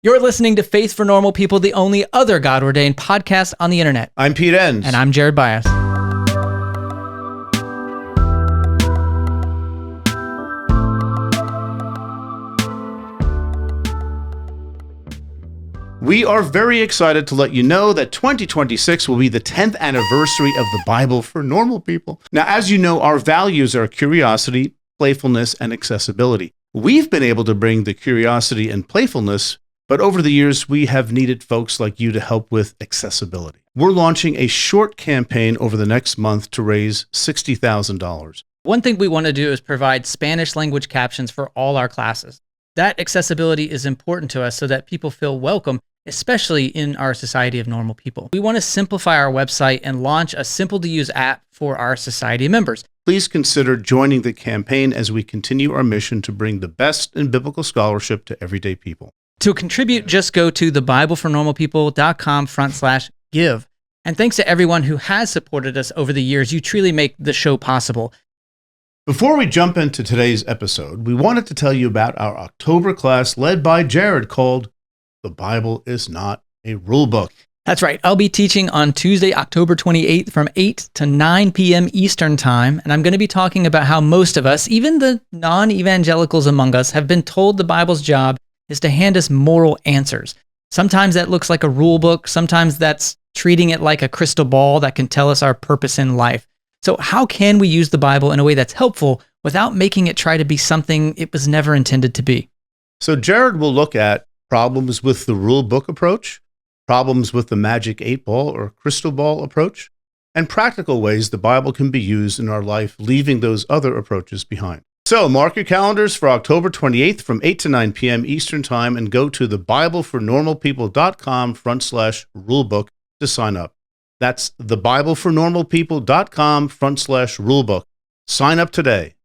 You're listening to Faith for Normal People, the only other God-ordained podcast on the internet. I'm Pete Enns. And I'm Jared Bias. We are very excited to let you know that 2026 will be the 10th anniversary of the Bible for Normal People. Now, as you know, our values are curiosity, playfulness, and accessibility. We've been able to bring the curiosity and playfulness, but over the years, we have needed folks like you to help with accessibility. We're launching a short campaign over the next month to raise $60,000. One thing we want to do is provide Spanish language captions for all our classes. That accessibility is important to us so that people feel welcome, especially in our society of normal people. We want to simplify our website and launch a simple-to-use app for our society members. Please consider joining the campaign as we continue our mission to bring the best in biblical scholarship to everyday people. To contribute, just go to thebiblefornormalpeople.com/give. And thanks to everyone who has supported us over the years. You truly make the show possible. Before we jump into today's episode, we wanted to tell you about our October class led by Jared called The Bible is Not a Rule Book. That's right. I'll be teaching on Tuesday, October 28th from 8 to 9 p.m. Eastern Time, and I'm going to be talking about how most of us, even the non-evangelicals among us, have been told the Bible's job is to hand us moral answers. Sometimes that looks like a rule book. Sometimes that's treating it like a crystal ball that can tell us our purpose in life. So how can we use the Bible in a way that's helpful without making it try to be something it was never intended to be? So Jared will look at problems with the rule book approach, problems with the magic 8-ball or crystal ball approach, and practical ways the Bible can be used in our life, leaving those other approaches behind. So mark your calendars for October 28th from 8 to 9 p.m. Eastern Time and go to thebiblefornormalpeople.com/rulebook to sign up. That's thebiblefornormalpeople.com/rulebook. Sign up today.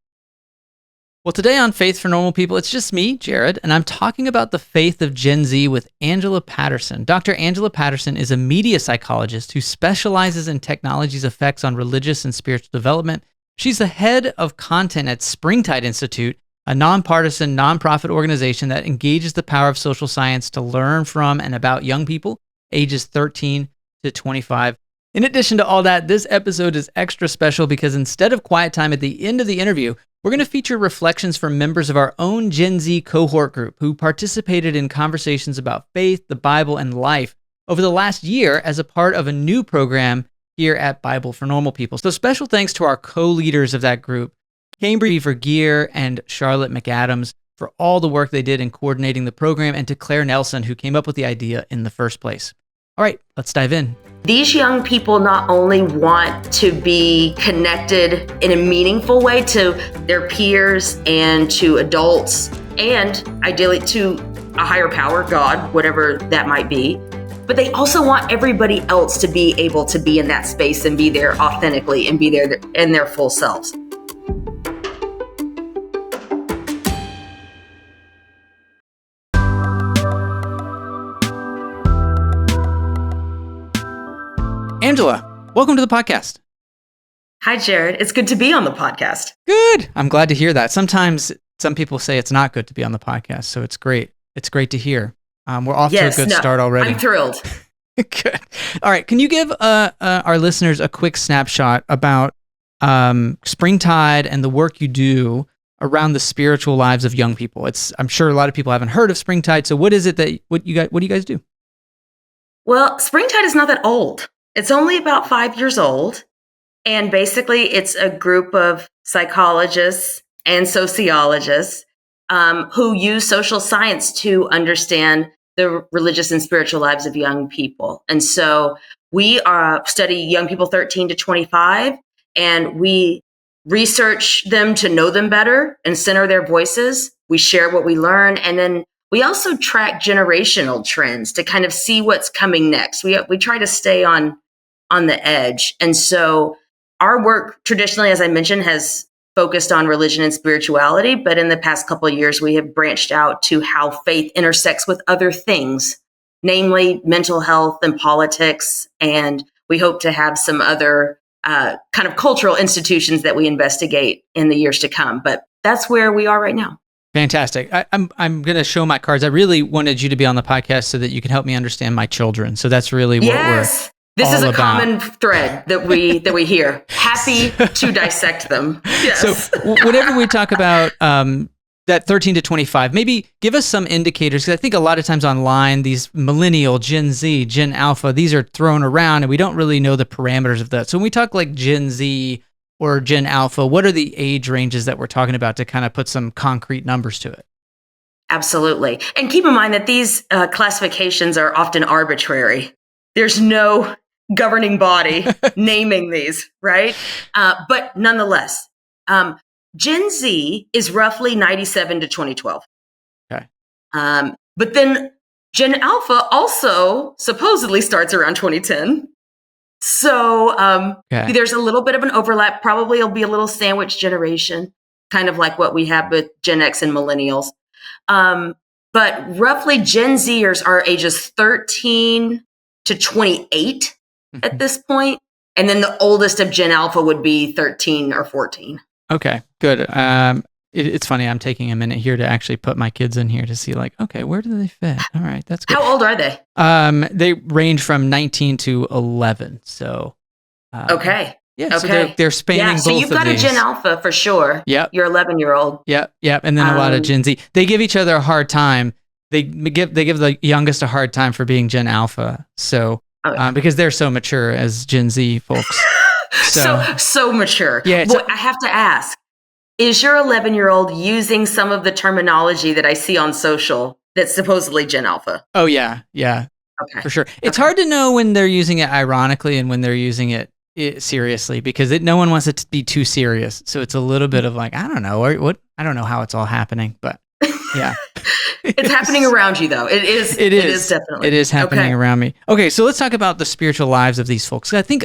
Well, today on Faith for Normal People, it's just me, Jared, and I'm talking about the faith of Gen Z with Angela Patterson. Dr. Angela Patterson is a media psychologist who specializes in technology's effects on religious and spiritual development. She's the head of content at Springtide Institute, a nonpartisan, nonprofit organization that engages the power of social science to learn from and about young people ages 13 to 25. In addition to all that, this episode is extra special because instead of quiet time at the end of the interview, we're going to feature reflections from members of our own Gen Z cohort group who participated in conversations about faith, the Bible, and life over the last year as a part of a new program here at Bible for Normal People. So special thanks to our co-leaders of that group, Cambridge Vergeer and Charlotte McAdams, for all the work they did in coordinating the program, and to Claire Nelson, who came up with the idea in the first place. All right, let's dive in. These young people not only want to be connected in a meaningful way to their peers and to adults, and ideally to a higher power, God, whatever that might be, but they also want everybody else to be able to be in that space and be there authentically and be there in their full selves. Angela, welcome to the podcast. Hi, Jared. It's good to be on the podcast. Good. I'm glad to hear that. Sometimes some people say it's not good to be on the podcast, so it's great. It's great to hear. We're off to a good start already. I'm thrilled. Good. All right. Can you give our listeners a quick snapshot about Springtide and the work you do around the spiritual lives of young people? I'm sure a lot of people haven't heard of Springtide. So what is it what do you guys do? Well, Springtide is not that old. It's only about 5 years old. And basically, it's a group of psychologists and sociologists who use social science to understand the religious and spiritual lives of young people. And so we study young people 13 to 25, and we research them to know them better and center their voices. We share what we learn, and then we also track generational trends to kind of see what's coming next. We try to stay on the edge. And so our work traditionally, as I mentioned, has focused on religion and spirituality, but in the past couple of years, we have branched out to how faith intersects with other things, namely mental health and politics. And we hope to have some other kind of cultural institutions that we investigate in the years to come. But that's where we are right now. Fantastic. I'm going to show my cards. I really wanted you to be on the podcast so that you can help me understand my children. So that's really what Yes. we're This is all a about. common thread that we hear. Happy to dissect them. Yes. So whenever we talk about that 13 to 25, maybe give us some indicators, because I think a lot of times online, these millennial, Gen Z, Gen Alpha, these are thrown around and we don't really know the parameters of that. So when we talk like Gen Z or Gen Alpha, what are the age ranges that we're talking about to kind of put some concrete numbers to it? Absolutely. And keep in mind that these classifications are often arbitrary. There's no governing body naming these, right? But nonetheless, Gen Z is roughly 97 to 2012. Okay. But then Gen Alpha also supposedly starts around 2010. So there's a little bit of an overlap. Probably it'll be a little sandwich generation, kind of like what we have with Gen X and millennials. But roughly Gen Zers are ages 13 to 28 at this point. And then the oldest of Gen Alpha would be 13 or 14. Okay, good. It's funny. I'm taking a minute here to actually put my kids in here to see like, okay, where do they fit? All right, that's good. How old are they? They range from 19 to 11. So, okay. Yeah, so they're spanning both of these. So you've got a Gen Alpha for sure. Yep. Your 11-year-old. Yep. And then a lot of Gen Z. They give each other a hard time. They give the youngest a hard time for being Gen Alpha. So because they're so mature as Gen Z folks. So mature. Yeah. Boy, I have to ask, is your 11-year-old using some of the terminology that I see on social that's supposedly Gen Alpha? Oh, yeah. Yeah. Okay. For sure. It's hard to know when they're using it ironically and when they're using it seriously, because no one wants it to be too serious. So it's a little bit of like, I don't know I don't know how it's all happening, but yeah. It's happening around you though. It is definitely. It is happening around me. Okay. So let's talk about the spiritual lives of these folks. I think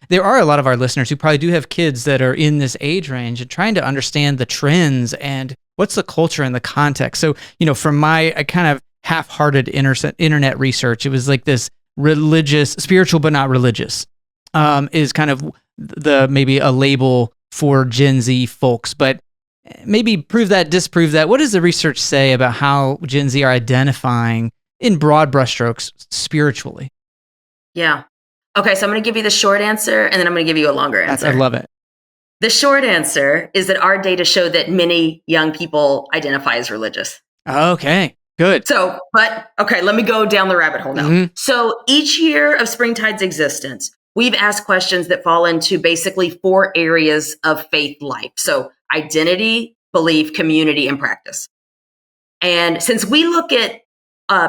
there are a lot of our listeners who probably do have kids that are in this age range and trying to understand the trends and what's the culture and the context. So, from my kind of half-hearted internet research, it was like this spiritual, but not religious. Is kind of maybe a label for Gen Z folks, but maybe prove that, disprove that. What does the research say about how Gen Z are identifying in broad brushstrokes spiritually? Yeah. Okay, so I'm going to give you the short answer and then I'm going to give you a longer answer. I love it. The short answer is that our data show that many young people identify as religious. Okay. Good. Let me go down the rabbit hole now. Mm-hmm. So each year of Springtide's existence, we've asked questions that fall into basically 4 areas of faith life. So identity, belief, community, and practice. And since we look at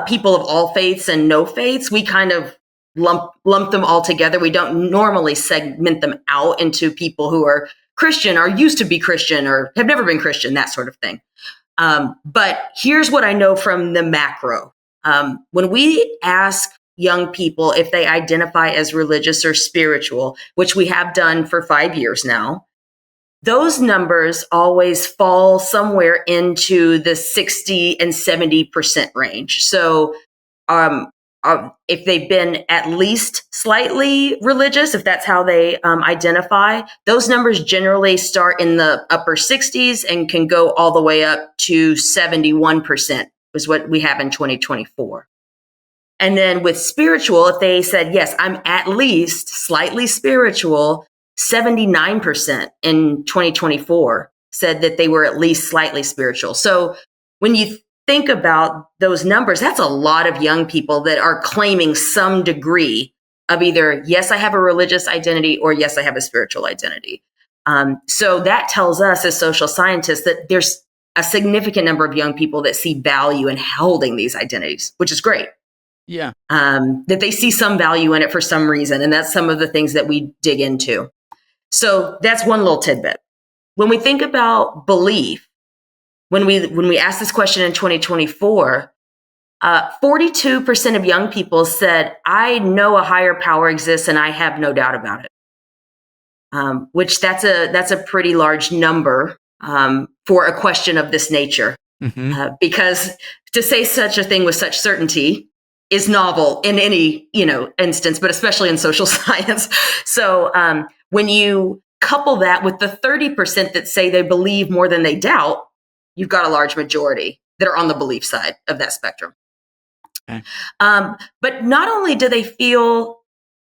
people of all faiths and no faiths, we kind of lump them all together. We don't normally segment them out into people who are Christian or used to be Christian or have never been Christian, that sort of thing. But here's what I know from the macro. When we ask young people if they identify as religious or spiritual, which we have done for 5 years now, those numbers always fall somewhere into the 60 and 70% range. So if they've been at least slightly religious, if that's how they identify, those numbers generally start in the upper 60s and can go all the way up to 71% is what we have in 2024. And then with spiritual, if they said, yes, I'm at least slightly spiritual, 79% in 2024 said that they were at least slightly spiritual. So when you think about those numbers, that's a lot of young people that are claiming some degree of either, yes, I have a religious identity or yes, I have a spiritual identity. So that tells us as social scientists that there's a significant number of young people that see value in holding these identities, which is great. Yeah. That they see some value in it for some reason. And that's some of the things that we dig into. So that's one little tidbit. When we think about belief, when we asked this question in 2024, 42% of young people said, I know a higher power exists and I have no doubt about it. Which that's a pretty large number for a question of this nature. Mm-hmm. Because to say such a thing with such certainty is novel in any, instance, but especially in social science. So when you couple that with the 30% that say they believe more than they doubt, you've got a large majority that are on the belief side of that spectrum. Okay. But not only do they feel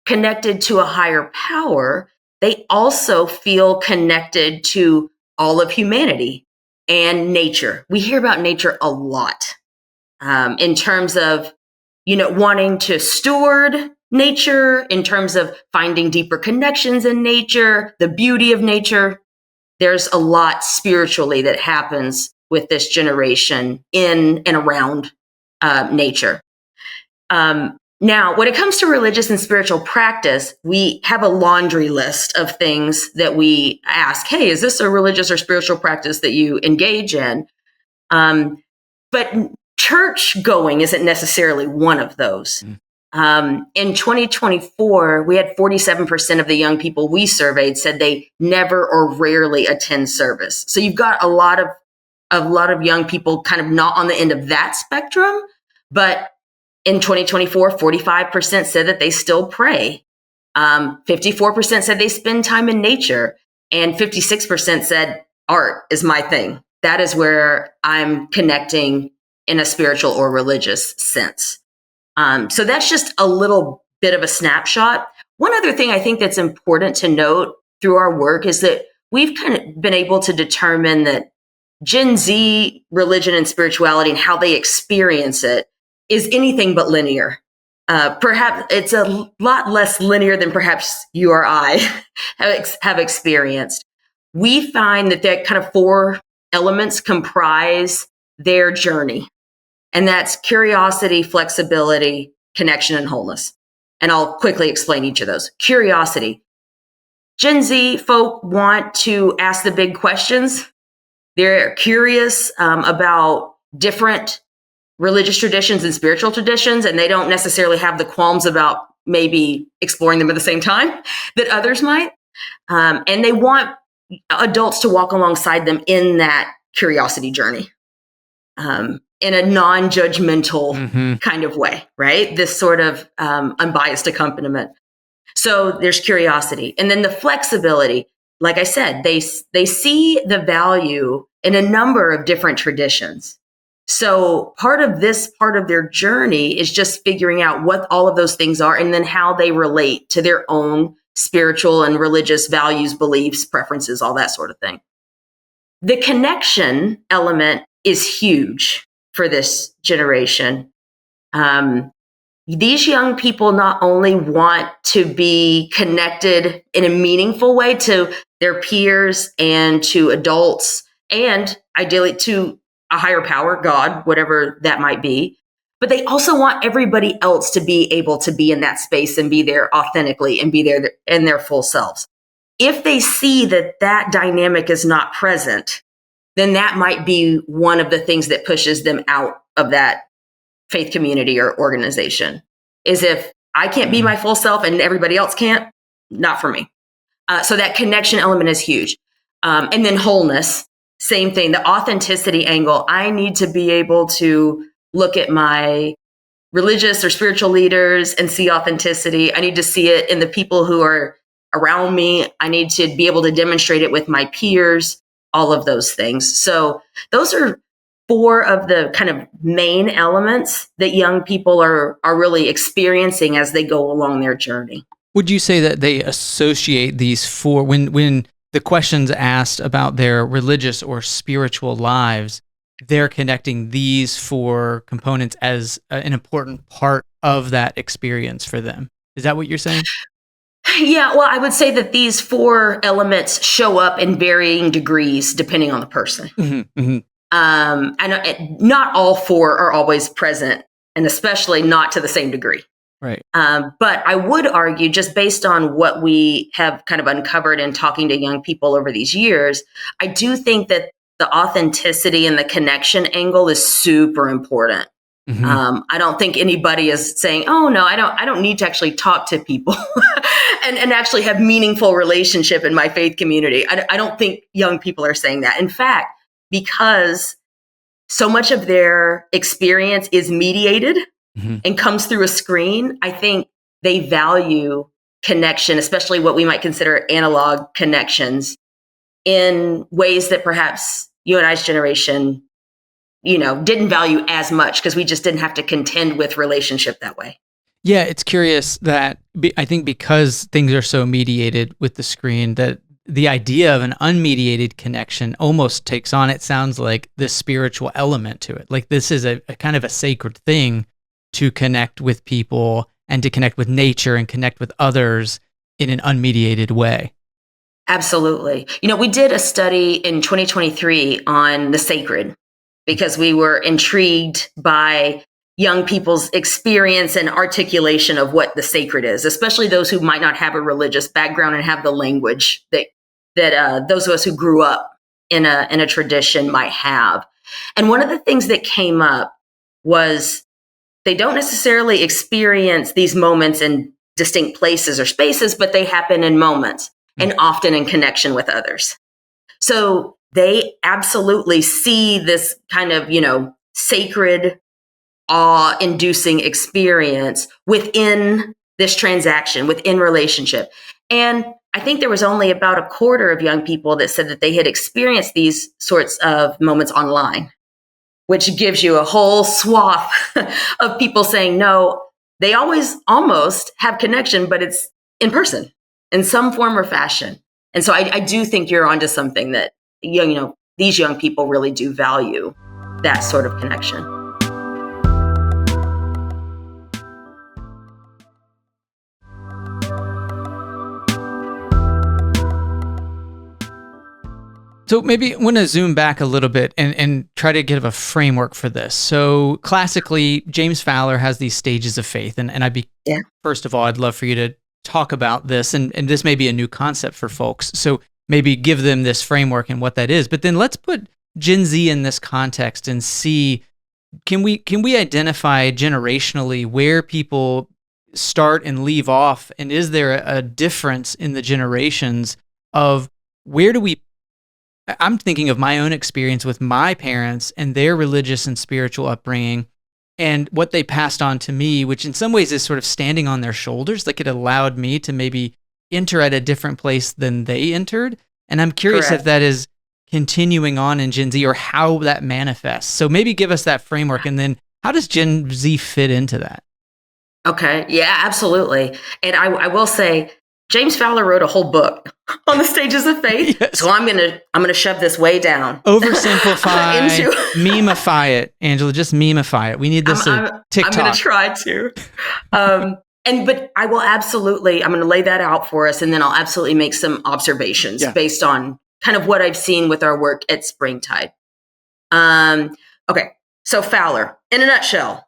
connected to a higher power, they also feel connected to all of humanity and nature. We hear about nature a lot in terms of, wanting to steward nature, in terms of finding deeper connections in nature, the beauty of nature. There's a lot spiritually that happens with this generation in and around nature. Now, when it comes to religious and spiritual practice, we have a laundry list of things that we ask. Hey, is this a religious or spiritual practice that you engage in? But church going isn't necessarily one of those. In 2024, we had 47% of the young people we surveyed said they never or rarely attend service. So you've got a lot of young people kind of not on the end of that spectrum, but in 2024, 45% said that they still pray. 54% said they spend time in nature. And 56% said art is my thing. That is where I'm connecting in a spiritual or religious sense. So that's just a little bit of a snapshot. One other thing I think that's important to note through our work is that we've kind of been able to determine that Gen Z religion and spirituality and how they experience it is anything but linear. Perhaps it's a lot less linear than perhaps you or I have experienced. We find that kind of 4 elements comprise their journey, and that's curiosity, flexibility, connection, and wholeness. And I'll quickly explain each of those. Curiosity. Gen Z folk want to ask the big questions. They're curious about different religious traditions and spiritual traditions, and they don't necessarily have the qualms about maybe exploring them at the same time that others might. And they want adults to walk alongside them in that curiosity journey in a non-judgmental kind of way, right? This sort of unbiased accompaniment. So there's curiosity. And then the flexibility. Like I said, they see the value in a number of different traditions. So part of their journey is just figuring out what all of those things are and then how they relate to their own spiritual and religious values, beliefs, preferences, all that sort of thing. The connection element is huge for this generation. These young people not only want to be connected in a meaningful way to their peers and to adults and ideally to a higher power, God, whatever that might be. But they also want everybody else to be able to be in that space and be there authentically and be there in their full selves. If they see that dynamic is not present, then that might be one of the things that pushes them out of that faith community or organization. Is if I can't be my full self and everybody else can't, not for me. So that connection element is huge. And then wholeness. Same thing, the authenticity angle. I need to be able to look at my religious or spiritual leaders and see authenticity. I need to see it in the people who are around me. I need to be able to demonstrate it with my peers, all of those things. So those are 4 of the kind of main elements that young people are really experiencing as they go along their journey. Would you say that they associate these 4 when the questions asked about their religious or spiritual lives, they're connecting these 4 components as an important part of that experience for them? Is that what you're saying? Yeah, well, I would say that these 4 elements show up in varying degrees depending on the person. And not all 4 are always present, and especially not to the same degree. Right. But I would argue, just based on what we have kind of uncovered in talking to young people over these years, I do think that the authenticity and the connection angle is super important. I don't think anybody is saying, "Oh no, I don't need to actually talk to people and actually have meaningful relationship in my faith community." I don't think young people are saying that. In fact, because so much of their experience is mediated and comes through a screen, I think they value connection, especially what we might consider analog connections, in ways that perhaps you and I's generation, didn't value as much because we just didn't have to contend with relationship that way. Yeah, it's curious that I think because things are so mediated with the screen, that the idea of an unmediated connection almost takes on, it sounds like, this spiritual element to it. Like this is a kind of a sacred thing to connect with people and to connect with nature and connect with others in an unmediated way. Absolutely. We did a study in 2023 on the sacred because we were intrigued by young people's experience and articulation of what the sacred is, especially those who might not have a religious background and have the language that those of us who grew up in a tradition might have. And one of the things that came up was they don't necessarily experience these moments in distinct places or spaces, but they happen in moments and often in connection with others. So they absolutely see this kind of, sacred, awe-inducing experience within this transaction, within relationship. And I think there was only about a quarter of young people that said that they had experienced these sorts of moments online, which gives you a whole swath of people saying, no, they always almost have connection, but it's in person in some form or fashion. And so I do think you're onto something that, these young people really do value that sort of connection. So maybe I want to zoom back a little bit and try to give a framework for this. So classically, James Fowler has these stages of faith. And first of all, I'd love for you to talk about this. And this may be a new concept for folks. So maybe give them this framework and what that is. But then let's put Gen Z in this context and see, can we identify generationally where people start and leave off? And is there a difference in the generations of where do we... I'm thinking of my own experience with my parents and their religious and spiritual upbringing and what they passed on to me, which in some ways is sort of standing on their shoulders. Like it allowed me to maybe enter at a different place than they entered. And I'm curious Correct. if that is continuing on in Gen Z or how that manifests. So maybe give us that framework. And then how does Gen Z fit into that? Okay. Yeah, absolutely. And I will say, James Fowler wrote a whole book on the stages of faith. Yes. So I'm gonna shove this way down. Oversimplify, memeify it, Angela. Just memeify it. We need this TikTok. I'm gonna try to. But I will absolutely. I'm gonna lay that out for us, and then I'll absolutely make some observations based on kind of what I've seen with our work at Springtide. Okay. So Fowler, in a nutshell,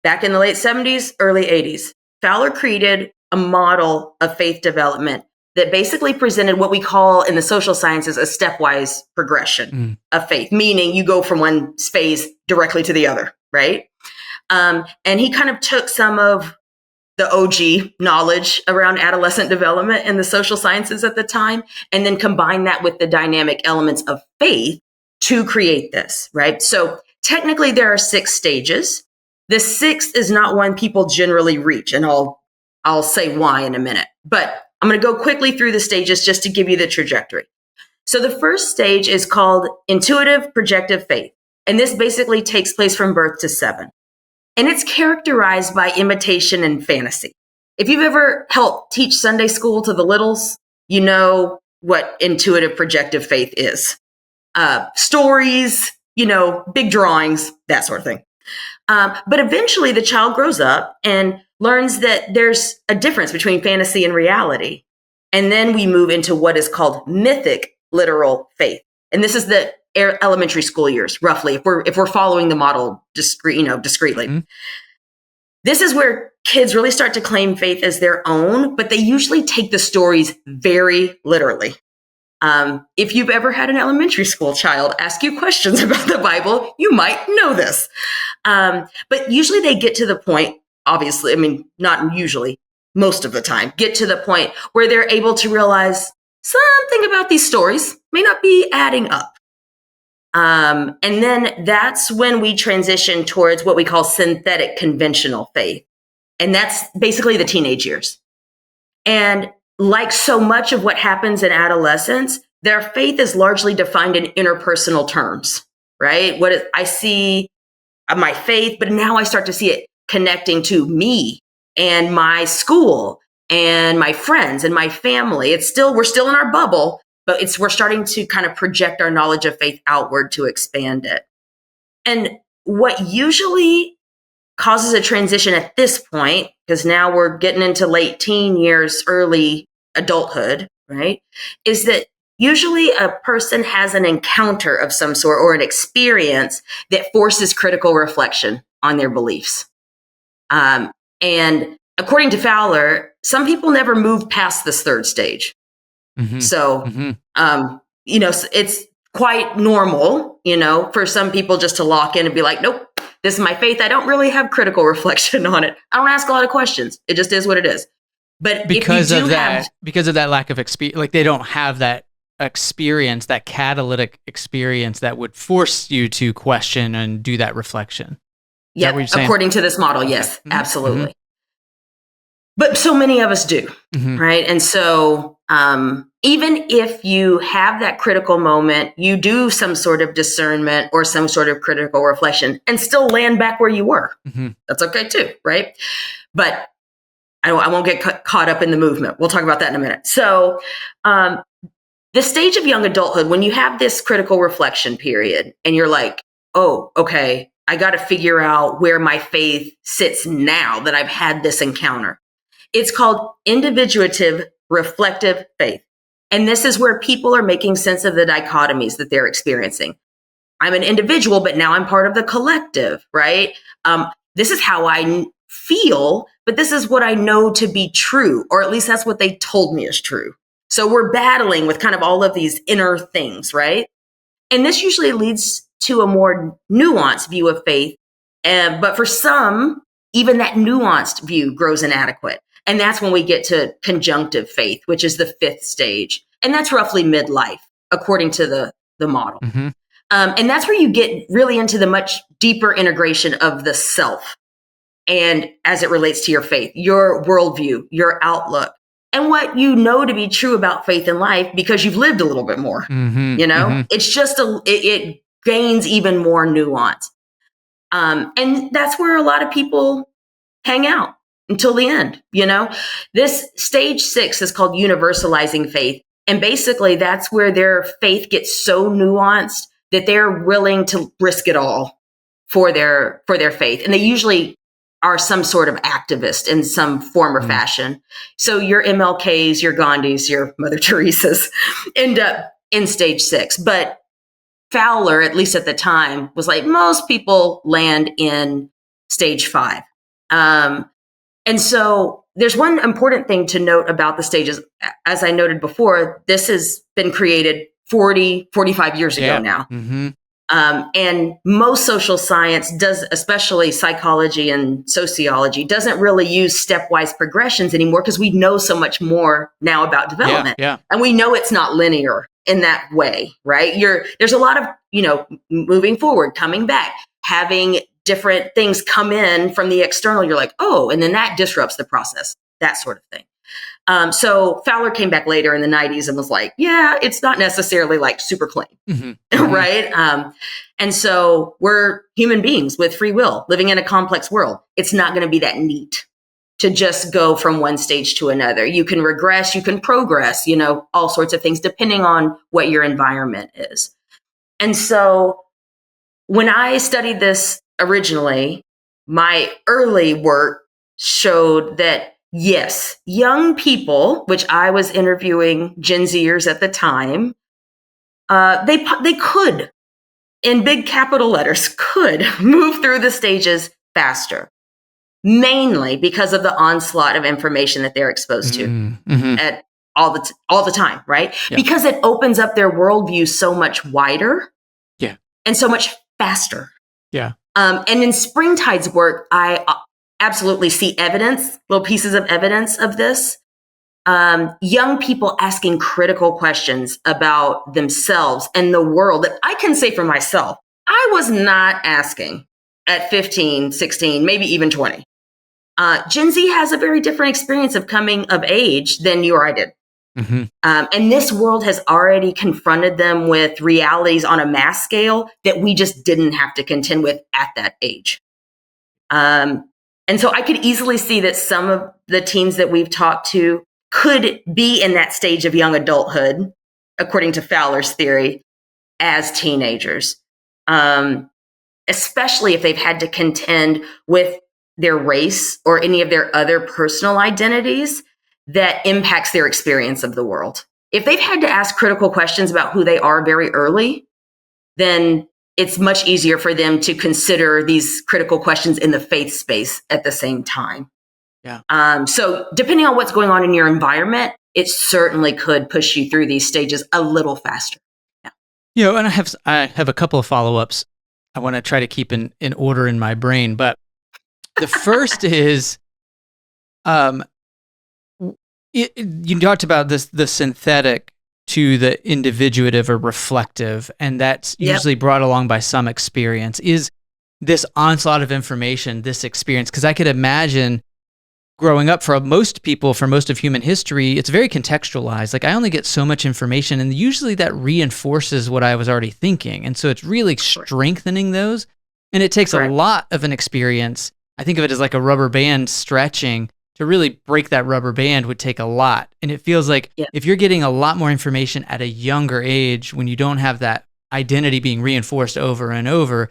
back in the late 70s, early 80s, Fowler created a model of faith development that basically presented what we call in the social sciences a stepwise progression of faith, meaning you go from one phase directly to the other, right? And he kind of took some of the OG knowledge around adolescent development in the social sciences at the time, and then combined that with the dynamic elements of faith to create this, right? So technically there are 6 stages. The 6th is not one people generally reach, and I'll say why in a minute, but I'm going to go quickly through the stages just to give you the trajectory. So the first stage is called intuitive projective faith. And this basically takes place from birth to 7. And it's characterized by imitation and fantasy. If you've ever helped teach Sunday school to the littles, you know what intuitive projective faith is. Stories, big drawings, that sort of thing. But eventually the child grows up and learns that there's a difference between fantasy and reality. And then we move into what is called mythic literal faith. And this is the elementary school years, roughly, if we're following the model discreetly. Mm-hmm. This is where kids really start to claim faith as their own, but they usually take the stories very literally. If you've ever had an elementary school child ask you questions about the Bible, you might know this. But usually they get to the point, obviously, not usually, most of the time, get to the point where they're able to realize something about these stories may not be adding up. And then that's when we transition towards what we call synthetic conventional faith. And that's basically the teenage years. And like so much of what happens in adolescence, their faith is largely defined in interpersonal terms, right? I see my faith, but now I start to see it connecting to me and my school and my friends and my family. We're still in our bubble, but we're starting to kind of project our knowledge of faith outward to expand it. And what usually causes a transition at this point, because now we're getting into late teen years, early adulthood, right, is that usually a person has an encounter of some sort or an experience that forces critical reflection on their beliefs. And according to Fowler, some people never move past this third stage. Mm-hmm. So, Mm-hmm. It's quite normal, for some people just to lock in and be like, nope, this is my faith. I don't really have critical reflection on it. I don't ask a lot of questions. It just is what it is. But because of that lack of experience, like they don't have that experience, that catalytic experience that would force you to question and do that reflection. Yeah, according to this model, yes, mm-hmm. Absolutely. Mm-hmm. But so many of us do, mm-hmm. Right? And so even if you have that critical moment, you do some sort of discernment or some sort of critical reflection and still land back where you were. Mm-hmm. That's okay too, right? But I won't get caught up in the movement. We'll talk about that in a minute. So the stage of young adulthood, when you have this critical reflection period and you're like, oh, okay, I got to figure out where my faith sits now that I've had this encounter. It's called individuative reflective faith. And this is where people are making sense of the dichotomies that they're experiencing. I'm an individual, but now I'm part of the collective, right? This is how I feel, but this is what I know to be true, or at least that's what they told me is true. So we're battling with kind of all of these inner things, right? And this usually leads to a more nuanced view of faith. But for some, even that nuanced view grows inadequate. And that's when we get to conjunctive faith, which is the fifth stage. And that's roughly midlife, according to the model. Mm-hmm. And that's where you get really into the much deeper integration of the self. And as it relates to your faith, your worldview, your outlook, and what you know to be true about faith in life because you've lived a little bit more. Mm-hmm. Mm-hmm. It's just it gains even more nuance. And that's where a lot of people hang out until the end. This stage 6 is called universalizing faith. And basically that's where their faith gets so nuanced that they're willing to risk it all for their faith. And they usually are some sort of activist in some form or fashion. So your MLKs, your Gandhis, your Mother Teresas end up in stage 6. But Fowler, at least at the time, was like, most people land in stage 5. And so there's one important thing to note about the stages. As I noted before, this has been created 45 years ago now. Mm-hmm. And most social science does, especially psychology and sociology, doesn't really use stepwise progressions anymore because we know so much more now about development. Yeah. And we know it's not linear in that way, right? There's a lot of, moving forward, coming back, having different things come in from the external. You're like, oh, and then that disrupts the process, that sort of thing. So Fowler came back later in the 90s and was like, yeah, it's not necessarily like super clean, mm-hmm. Right? And so we're human beings with free will living in a complex world. It's not going to be that neat to just go from one stage to another. You can regress, you can progress, all sorts of things depending on what your environment is. And so when I studied this originally, my early work showed that yes, young people, which I was interviewing Gen Zers at the time, they could, in big capital letters, could move through the stages faster, mainly because of the onslaught of information that they're exposed to mm-hmm. at all the time, right? Yeah. Because it opens up their worldview so much wider, and so much faster. Yeah. And in Springtide's work, I absolutely see little pieces of evidence of this. Young people asking critical questions about themselves and the world that I can say for myself, I was not asking at 15, 16, maybe even 20. Gen Z has a very different experience of coming of age than you or I did. And this world has already confronted them with realities on a mass scale that we just didn't have to contend with at that age. And so I could easily see that some of the teens that we've talked to could be in that stage of young adulthood, according to Fowler's theory, as teenagers, especially if they've had to contend with their race or any of their other personal identities that impacts their experience of the world. If they've had to ask critical questions about who they are very early, then it's much easier for them to consider these critical questions in the faith space at the same time. Yeah. So depending on what's going on in your environment, it certainly could push you through these stages a little faster. Yeah. And I have a couple of follow-ups I want to try to keep in order in my brain. But the first is, you talked about the synthetic to the individuative or reflective, and that's usually brought along by some experience. Is this onslaught of information, this experience? Because I could imagine growing up for most people, for most of human history, it's very contextualized. Like I only get so much information, and usually that reinforces what I was already thinking. And so it's really strengthening those. And it takes a lot of an experience. I think of it as like a rubber band stretching. To really break that rubber band would take a lot. And it feels like if you're getting a lot more information at a younger age, when you don't have that identity being reinforced over and over,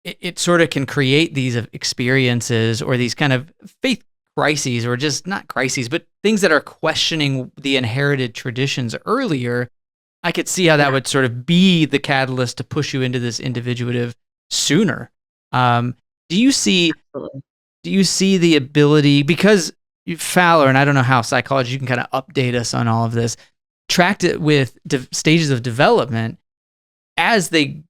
it sort of can create these experiences or these kind of faith crises, or just not crises, but things that are questioning the inherited traditions earlier. I could see how that would sort of be the catalyst to push you into this individuative sooner. Do you see the ability, because Fowler, and I don't know how psychology, you can kind of update us on all of this, tracked it with stages of development as they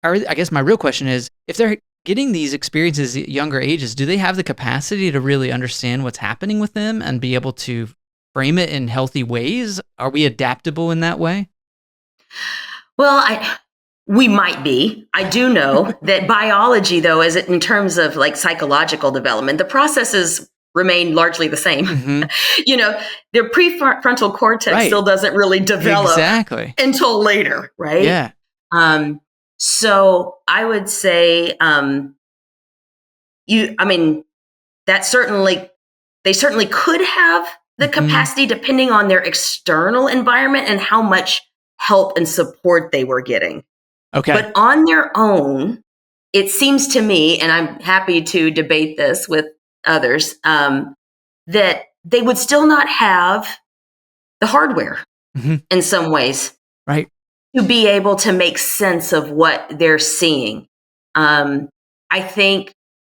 are. I guess my real question is, if they're getting these experiences at younger ages, do they have the capacity to really understand what's happening with them and be able to frame it in healthy ways? Are we adaptable in that way? Well, we might be. I do know that biology, though, is in terms of like psychological development, the processes remain largely the same. Their prefrontal cortex still doesn't really develop until later, right? Yeah. So I would say, they certainly could have the capacity depending on their external environment and how much help and support they were getting. Okay. But on their own, it seems to me, and I'm happy to debate this with others, that they would still not have the hardware in some ways. Right. To be able to make sense of what they're seeing. I think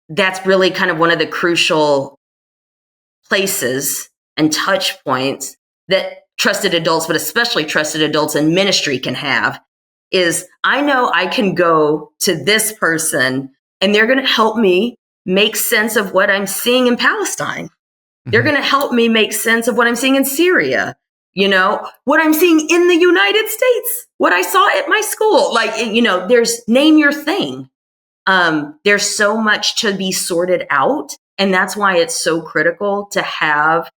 that's really kind of one of the crucial places and touch points that trusted adults, but especially trusted adults in ministry can have, is I know I can go to this person and they're going to help me make sense of what I'm seeing in Palestine. They're going to help me make sense of what I'm seeing in Syria. What I'm seeing in the United States, what I saw at my school. There's name your thing. There's so much to be sorted out. And that's why it's so critical to have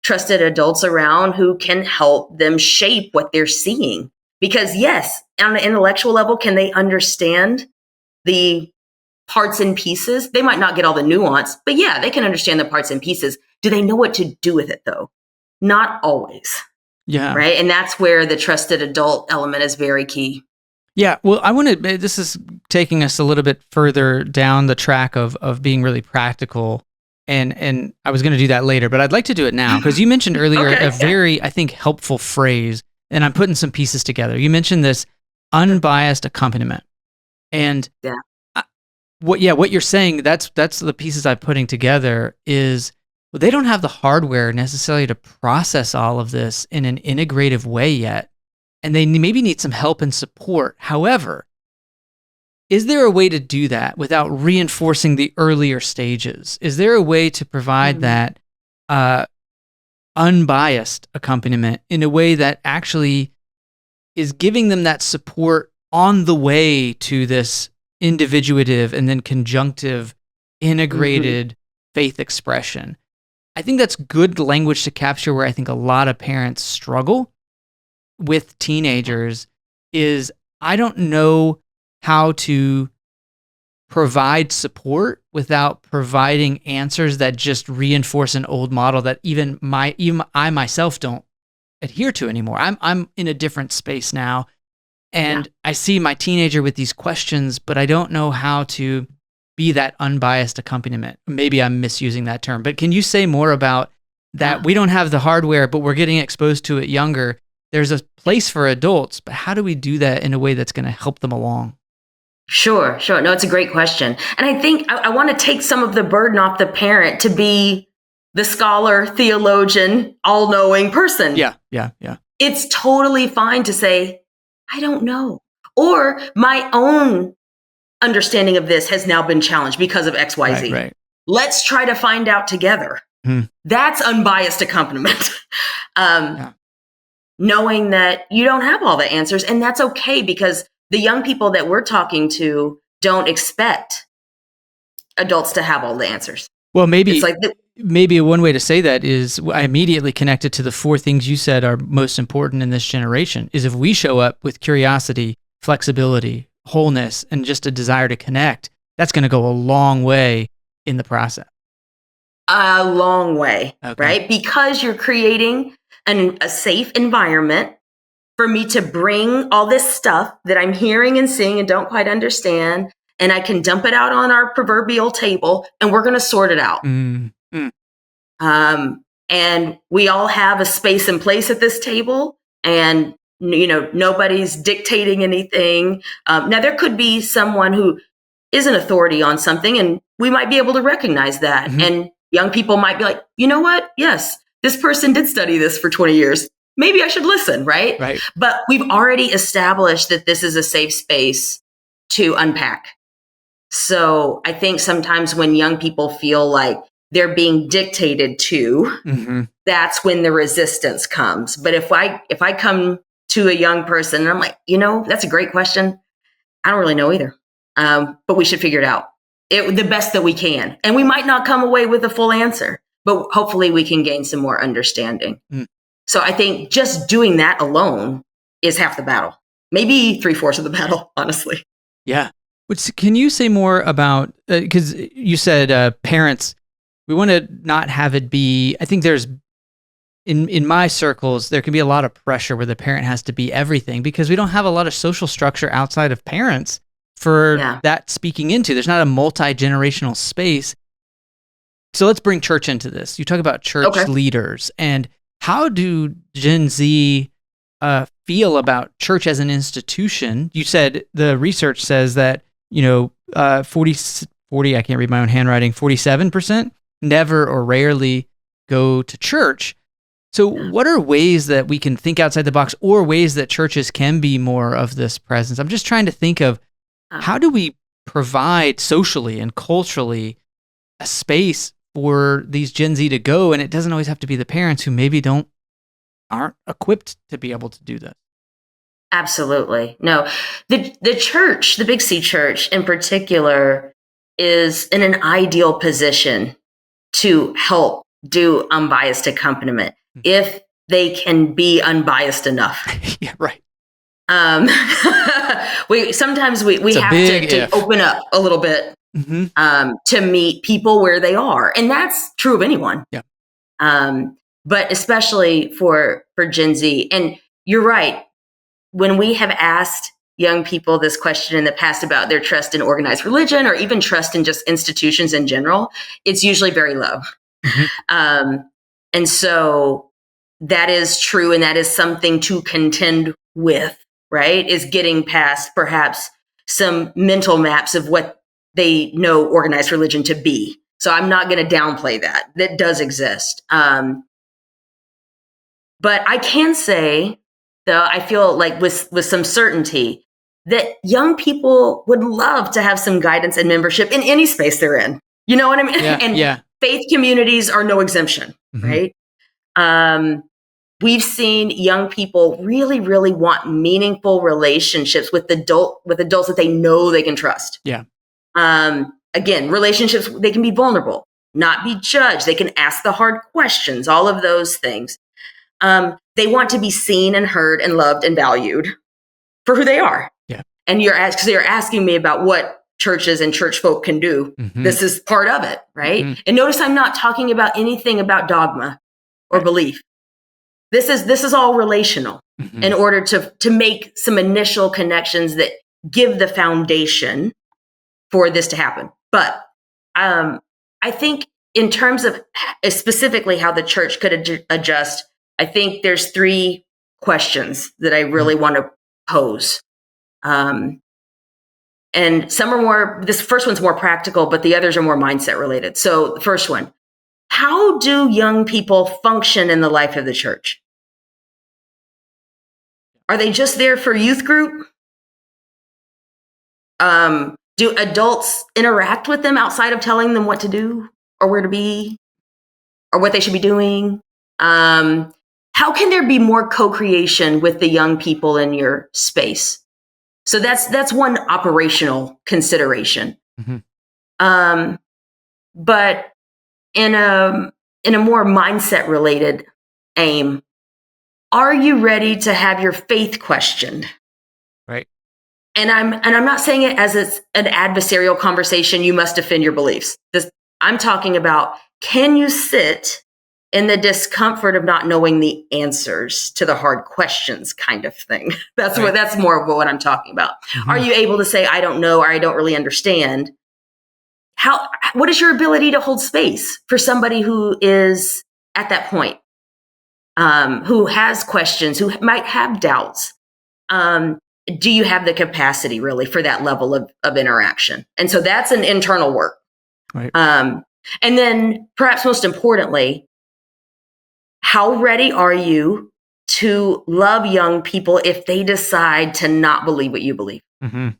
trusted adults around who can help them shape what they're seeing. Because yes, on an intellectual level, can they understand the parts and pieces? They might not get all the nuance, but yeah, they can understand the parts and pieces. Do they know what to do with it though? Not always. Yeah. Right. And that's where the trusted adult element is very key. Yeah. Well, this is taking us a little bit further down the track of being really practical. And I was going to do that later, but I'd like to do it now because you mentioned earlier a very, I think, helpful phrase, and I'm putting some pieces together. You mentioned this unbiased accompaniment. And what you're saying, that's the pieces I'm putting together is, well, they don't have the hardware necessarily to process all of this in an integrative way yet. And they maybe need some help and support. However, is there a way to do that without reinforcing the earlier stages? Is there a way to provide that unbiased accompaniment in a way that actually is giving them that support on the way to this individuative and then conjunctive integrated faith expression? I think that's good language to capture where I think a lot of parents struggle. with teenagers is I don't know how to provide support without providing answers that just reinforce an old model that even I myself don't adhere to anymore. I'm in a different space now, and I see my teenager with these questions, but I don't know how to be that unbiased accompaniment. Maybe I'm misusing that term, but can you say more about that? We don't have the hardware, but we're getting exposed to it younger. There's a place for adults, but how do we do that in a way that's going to help them along? Sure. No, it's a great question. And I think I want to take some of the burden off the parent to be the scholar, theologian, all-knowing person. Yeah. It's totally fine to say, I don't know. Or my own understanding of this has now been challenged because of XYZ. Right. Let's try to find out together. That's unbiased accompaniment. Knowing that you don't have all the answers, and that's okay, because the young people that we're talking to don't expect adults to have all the answers. Well, maybe one way to say that is I immediately connected to the 4 things you said are most important in this generation is if we show up with curiosity, flexibility, wholeness, and just a desire to connect, that's going to go a long way in the process. A long way, right? Because you're creating a safe environment for me to bring all this stuff that I'm hearing and seeing and don't quite understand, and I can dump it out on our proverbial table, and we're going to sort it out. And we all have a space and place at this table, and nobody's dictating anything. Now, there could be someone who is an authority on something, and we might be able to recognize that. And young people might be like, you know what? Yes, this person did study this for 20 years. Maybe I should listen, right? But we've already established that this is a safe space to unpack. So I think sometimes when young people feel like they're being dictated to, that's when the resistance comes. But if I come to a young person and I'm like, that's a great question, I don't really know either. But we should figure it out the best that we can. And we might not come away with a full answer, but hopefully we can gain some more understanding. So I think just doing that alone is half the battle, maybe 3/4 of the battle, honestly. Yeah. Can you say more about, because you said parents, we want to not have it be, I think there's, in my circles, there can be a lot of pressure where the parent has to be everything because we don't have a lot of social structure outside of parents for that speaking into. There's not a multi-generational space. So let's bring church into this. You talk about church leaders, and how do Gen Z feel about church as an institution? You said the research says that 40, I can't read my own handwriting, 47% never or rarely go to church. So what are ways that we can think outside the box, or ways that churches can be more of this presence? I'm just trying to think of how do we provide socially and culturally a space for these Gen Z to go, and it doesn't always have to be the parents who maybe aren't equipped to be able to do this. Absolutely. No, the church, the Big C church in particular, is in an ideal position to help do unbiased accompaniment if they can be unbiased enough. Yeah, right. We sometimes we have to open up a little bit to meet people where they are, and that's true of anyone. Yeah. But especially for Gen Z, and you're right. When we have asked young people this question in the past about their trust in organized religion, or even trust in just institutions in general, it's usually very low. And so that is true, and that is something to contend with. Right, is getting past perhaps some mental maps of what they know organized religion to be. So I'm not going to downplay that. That does exist. But I can say, though, I feel like with some certainty that young people would love to have some guidance and membership in any space they're in. You know what I mean? And faith communities are no exemption, right? We've seen young people really, really want meaningful relationships with adults that they know they can trust. Yeah. Again, relationships, they can be vulnerable, not be judged. They can ask the hard questions, all of those things. They want to be seen and heard and loved and valued for who they are. Yeah. And you're asking me about what churches and church folk can do. Mm-hmm. This is part of it, right? Mm-hmm. And notice I'm not talking about anything about dogma or belief. This is all relational in order to make some initial connections that give the foundation for this to happen. But I think in terms of specifically how the church could adjust, I think there's 3 questions that I really want to pose. And some are more, this first one's more practical, but the others are more mindset related. So the first one, how do young people function in the life of the church? Are they just there for youth group? Do adults interact with them outside of telling them what to do or where to be or what they should be doing? How can there be more co-creation with the young people in your space? So that's one operational consideration. Mm-hmm. But in a more mindset related aim, are you ready to have your faith questioned? Right. And I'm not saying it as it's an adversarial conversation. You must defend your beliefs. I'm talking about, can you sit in the discomfort of not knowing the answers to the hard questions kind of thing? That's more of what I'm talking about. Mm-hmm. Are you able to say, I don't know, or I don't really understand? What is your ability to hold space for somebody who is at that point, who has questions, who might have doubts? Do you have the capacity really for that level of interaction? And so that's an internal work. Right. And then perhaps most importantly, how ready are you to love young people if they decide to not believe what you believe? Mm-hmm.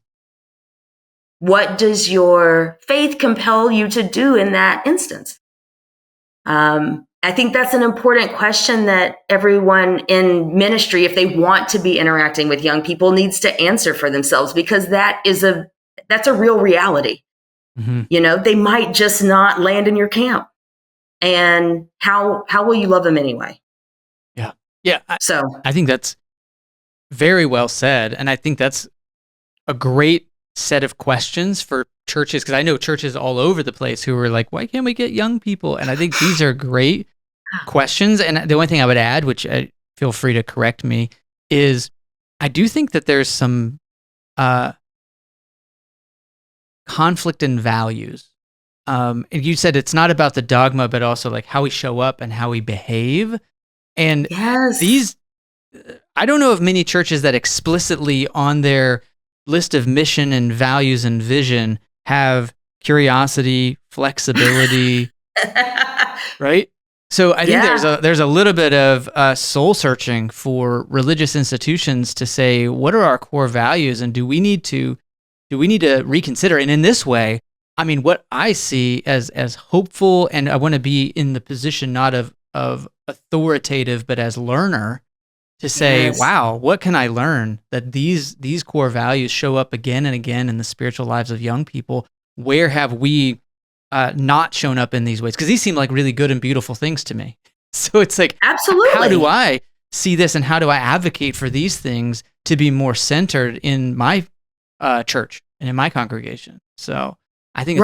What does your faith compel you to do in that instance? I think that's an important question that everyone in ministry, if they want to be interacting with young people, needs to answer for themselves, because that's a real reality. Mm-hmm. You know, they might just not land in your camp. And how will you love them anyway? Yeah. Yeah. I think that's very well said. And I think that's a great set of questions for churches, because I know churches all over the place who are like, why can't we get young people? And I think these are great questions. And the only thing I would add, which feel free to correct me, is I do think that there's some conflict in values. And you said it's not about the dogma, but also like how we show up and how we behave. And yes. I don't know of many churches that explicitly on their list of mission and values and vision have curiosity, flexibility, right? So I think there's a little bit of soul searching for religious institutions to say, what are our core values, and do we need to reconsider? And in this way, I mean, what I see as hopeful, and I want to be in the position not of authoritative, but as learner, to say, wow, what can I learn that these core values show up again and again in the spiritual lives of young people? Where have we not shown up in these ways? Because these seem like really good and beautiful things to me. So it's like, absolutely, how do I see this, and how do I advocate for these things to be more centered in my church and in my congregation? So I think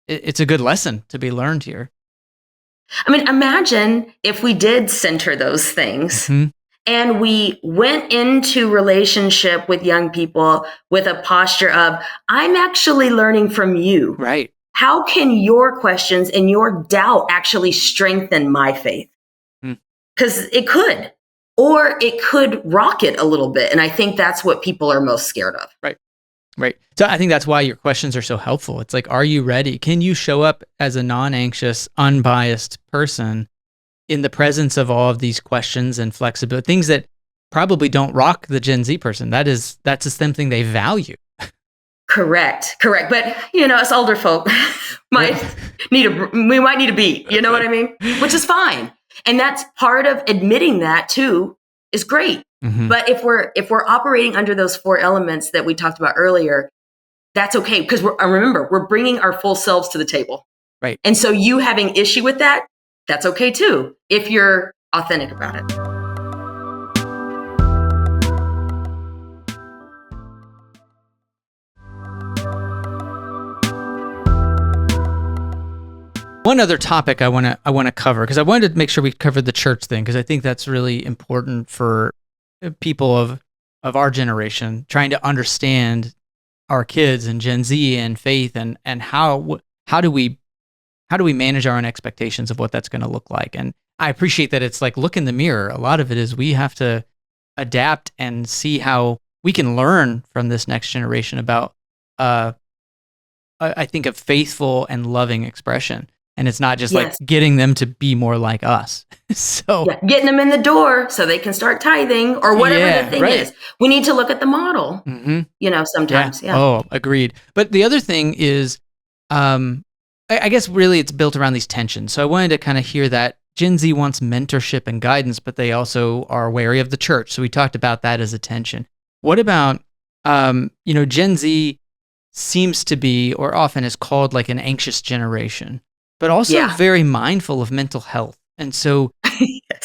it's a good lesson to be learned here. I mean, imagine if we did center those things. Mm-hmm. And we went into relationship with young people with a posture of, I'm actually learning from you. Right. How can your questions and your doubt actually strengthen my faith? Because it could, or it could rock it a little bit. And I think that's what people are most scared of. Right. Right. So I think that's why your questions are so helpful. It's like, are you ready? Can you show up as a non-anxious, unbiased person in the presence of all of these questions and flexibility, things that probably don't rock the Gen Z person? That's just something they value. Correct. But us older folk might need a beat. You know what I mean? Which is fine, and that's part of admitting that too is great. Mm-hmm. But if we're operating under those 4 elements that we talked about earlier, that's okay, because remember, we're bringing our full selves to the table. Right. And so you having issue with that, that's okay too. If you're authentic about it. One other topic I want to cover, because I wanted to make sure we covered the church thing, because I think that's really important for people of our generation, trying to understand our kids and Gen Z and faith, and how do we manage our own expectations of what that's going to look like. And I appreciate that it's like, look in the mirror. A lot of it is we have to adapt and see how we can learn from this next generation about I think a faithful and loving expression. And it's not just like getting them to be more like us. So getting them in the door so they can start tithing or whatever the thing is. We need to look at the model, sometimes. Yeah. Oh, agreed. But the other thing is, I guess really it's built around these tensions. So I wanted to kind of hear that Gen Z wants mentorship and guidance, but they also are wary of the church. So we talked about that as a tension. What about, Gen Z seems to be, or often is called, like an anxious generation, but also very mindful of mental health. And so,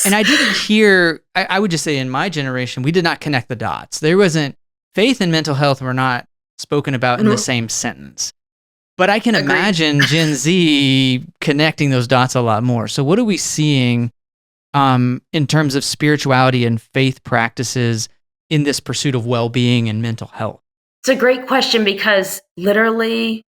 and I didn't hear, I would just say in my generation, we did not connect the dots. There wasn't, faith and mental health were not spoken about in the same sentence. But I can imagine Gen Z connecting those dots a lot more. So what are we seeing in terms of spirituality and faith practices in this pursuit of well-being and mental health? It's a great question, because literally,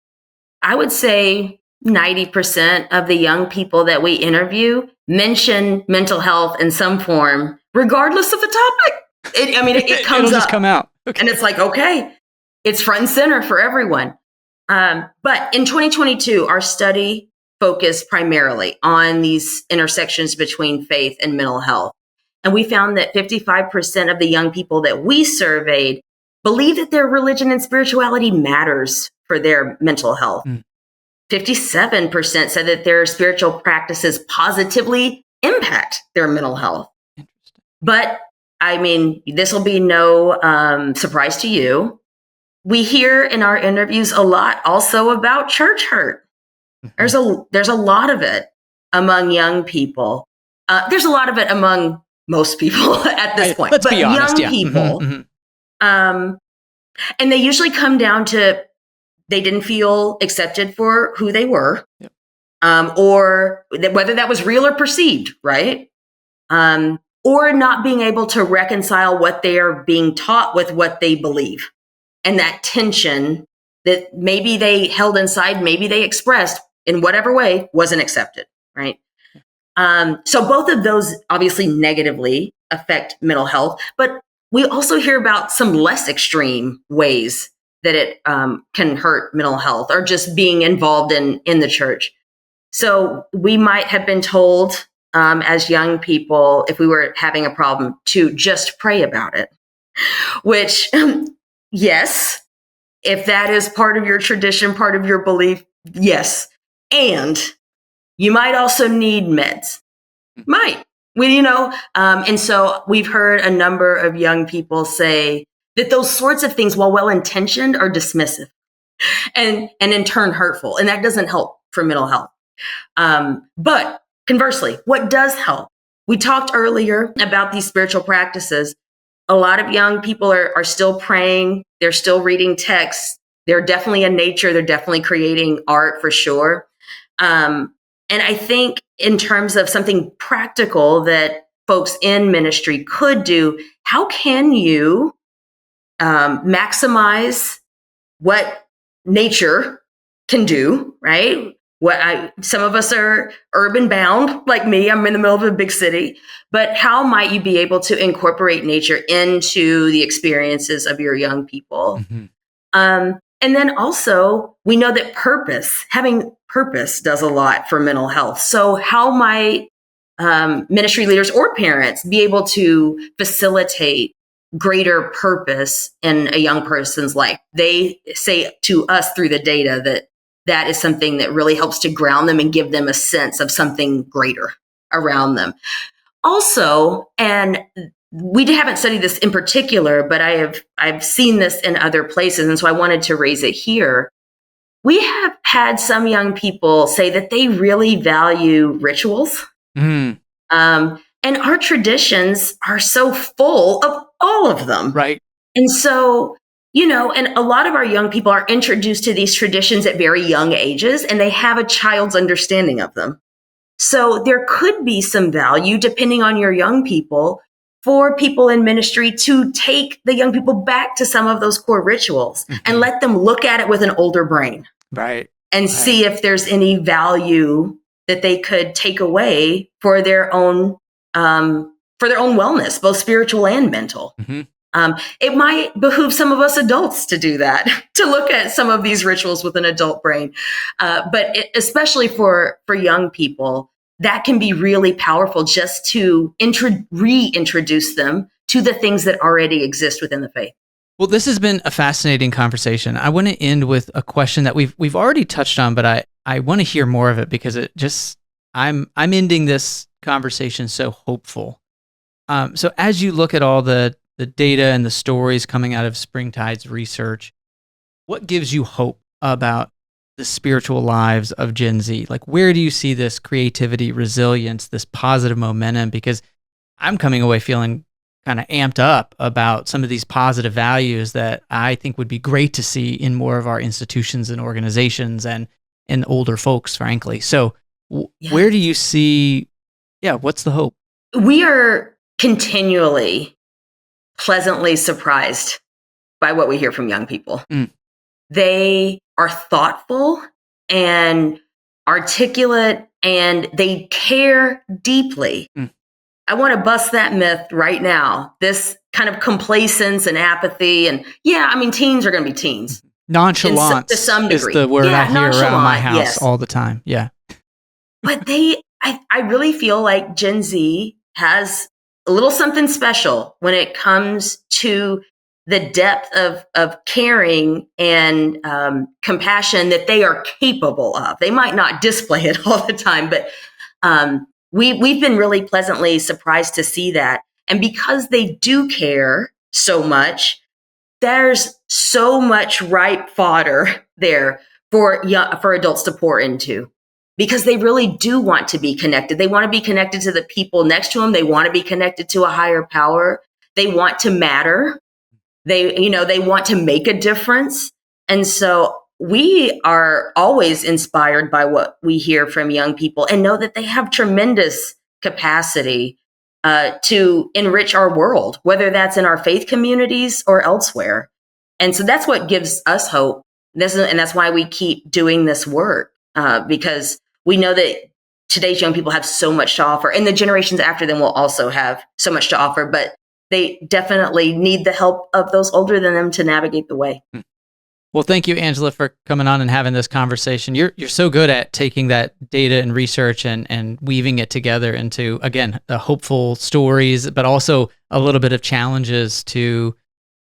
I would say 90% of the young people that we interview mention mental health in some form, regardless of the topic. It comes It'll just up. come out. Okay. And it's like, okay, it's front and center for everyone. But in 2022, our study focused primarily on these intersections between faith and mental health. And we found that 55% of the young people that we surveyed believe that their religion and spirituality matters for their mental health. 57% said that their spiritual practices positively impact their mental health. But this will be no surprise to you. We hear in our interviews a lot also about church hurt. There's a lot of it among young people. There's a lot of it among most people at this point. Let's be honest, young people, and they usually come down to they didn't feel accepted for who they were, or whether that was real or perceived, right? Or not being able to reconcile what they are being taught with what they believe. And that tension that maybe they held inside, maybe they expressed in whatever way, wasn't accepted, right? So both of those obviously negatively affect mental health, but we also hear about some less extreme ways that it can hurt mental health, or just being involved in the church. So we might have been told as young people, if we were having a problem, to just pray about it, which... Yes, if that is part of your tradition, part of your belief, yes. And you might also need meds. Might. And so we've heard a number of young people say that those sorts of things, while well-intentioned, are dismissive and in turn hurtful. And that doesn't help for mental health. But conversely, what does help? We talked earlier about these spiritual practices. A lot of young people are still praying. They're still reading texts. They're definitely in nature. They're definitely creating art for sure. And I think in terms of something practical that folks in ministry could do, how can you maximize what nature can do, right? Some of us are urban bound, like me. I'm in the middle of a big city. But how might you be able to incorporate nature into the experiences of your young people? And then also, we know that having purpose does a lot for mental health. So how might ministry leaders or parents be able to facilitate greater purpose in a young person's life? They say to us through the data that is something that really helps to ground them and give them a sense of something greater around them. Also, and we haven't studied this in particular, but I've seen this in other places, and so I wanted to raise it here. We have had some young people say that they really value rituals. And our traditions are so full of all of them. Right. And so, and a lot of our young people are introduced to these traditions at very young ages, and they have a child's understanding of them. So there could be some value, depending on your young people, for people in ministry to take the young people back to some of those core rituals and let them look at it with an older brain. Right. And see if there's any value that they could take away for their own wellness, both spiritual and mental. It might behoove some of us adults to do that, to look at some of these rituals with an adult brain. But especially for young people, that can be really powerful just to reintroduce them to the things that already exist within the faith. Well, this has been a fascinating conversation. I want to end with a question that we've already touched on, but I want to hear more of it because I'm ending this conversation so hopeful. So as you look at all the data and the stories coming out of Springtide's research, what gives you hope about the spiritual lives of Gen Z? Like, where do you see this creativity, resilience, this positive momentum? Because I'm coming away feeling kind of amped up about some of these positive values that I think would be great to see in more of our institutions and organizations and in older folks, frankly. So where do you see, what's the hope? We are continually pleasantly surprised by what we hear from young people. They are thoughtful and articulate, and they care deeply. I want to bust that myth right now. This kind of complacence and apathy, and teens are going to be teens. Nonchalance to some degree is the word I hear around my house all the time. Yeah. But I really feel like Gen Z has a little something special when it comes to the depth of caring and compassion that they are capable of. They might not display it all the time, but we've been really pleasantly surprised to see that. And because they do care so much, there's so much ripe fodder there for adults to pour into, because they really do want to be connected. They want to be connected to the people next to them. They want to be connected to a higher power. They want to matter. They want to make a difference. And so we are always inspired by what we hear from young people and know that they have tremendous capacity to enrich our world, whether that's in our faith communities or elsewhere. And so that's what gives us hope. And that's why we keep doing this work, because we know that today's young people have so much to offer, and the generations after them will also have so much to offer, but they definitely need the help of those older than them to navigate the way. Well, thank you, Angela, for coming on and having this conversation. You're so good at taking that data and research and weaving it together into, again, hopeful stories, but also a little bit of challenges to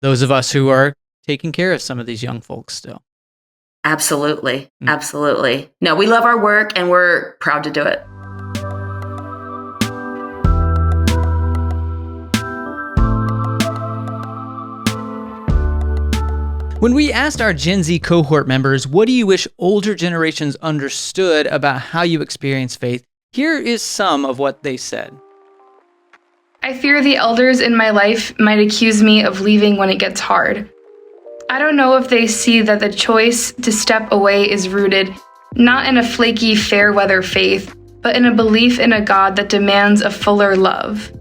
those of us who are taking care of some of these young folks still. Absolutely. Absolutely. No, we love our work and we're proud to do it. When we asked our Gen Z cohort members, what do you wish older generations understood about how you experience faith? Here is some of what they said. I fear the elders in my life might accuse me of leaving when it gets hard. I don't know if they see that the choice to step away is rooted not in a flaky fair weather faith, but in a belief in a God that demands a fuller love.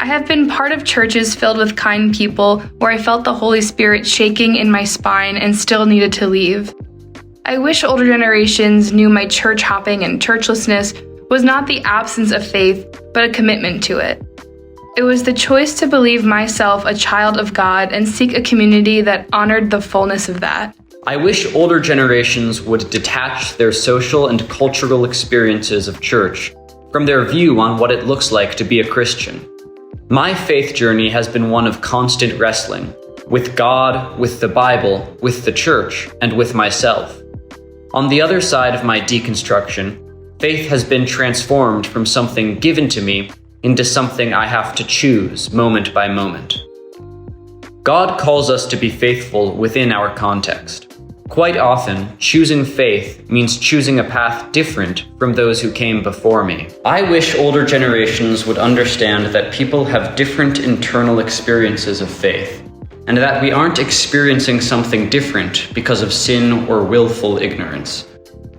I have been part of churches filled with kind people where I felt the Holy Spirit shaking in my spine and still needed to leave. I wish older generations knew my church hopping and churchlessness was not the absence of faith, but a commitment to it. It was the choice to believe myself a child of God and seek a community that honored the fullness of that. I wish older generations would detach their social and cultural experiences of church from their view on what it looks like to be a Christian. My faith journey has been one of constant wrestling with God, with the Bible, with the church, and with myself. On the other side of my deconstruction, faith has been transformed from something given to me into something I have to choose moment by moment. God calls us to be faithful within our context. Quite often, choosing faith means choosing a path different from those who came before me. I wish older generations would understand that people have different internal experiences of faith, and that we aren't experiencing something different because of sin or willful ignorance.